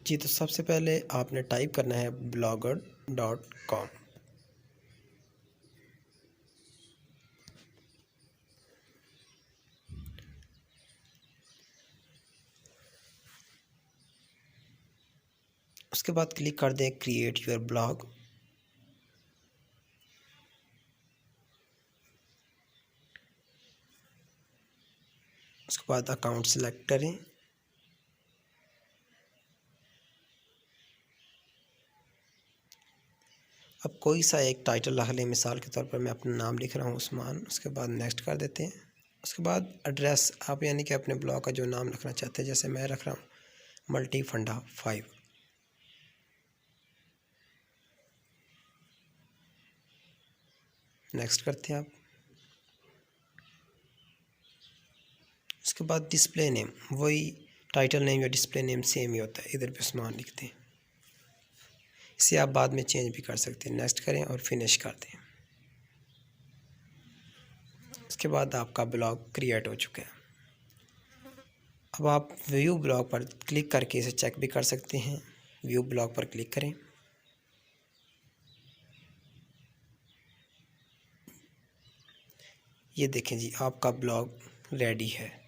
जी, तो सबसे पहले आपने टाइप करना है blogger.com। उसके बाद क्लिक कर दें क्रिएट योर ब्लॉग। उसके बाद अकाउंट सेलेक्ट करें। अब कोई सा एक टाइटल रख लें, मिसाल के तौर पर मैं अपना नाम लिख रहा हूँ उस्मान। उसके बाद नेक्स्ट कर देते हैं। उसके बाद एड्रेस आप यानी कि अपने ब्लॉग का जो नाम रखना चाहते हैं, जैसे मैं रख रहा हूँ मल्टी फंडा 5। नेक्स्ट करते हैं आप। उसके बाद डिस्प्ले नेम, वही टाइटल नेम या डिस्प्ले नेम सेम ही होता है, इधर भी उस्मान लिखते हैं। इसे आप बाद में चेंज भी कर सकते हैं। नेक्स्ट करें और फिनिश कर दें। इसके बाद आपका ब्लॉग क्रिएट हो चुका है। अब आप व्यू ब्लॉग पर क्लिक करके इसे चेक भी कर सकते हैं। व्यू ब्लॉग पर क्लिक करें। ये देखें जी, आपका ब्लॉग रेडी है।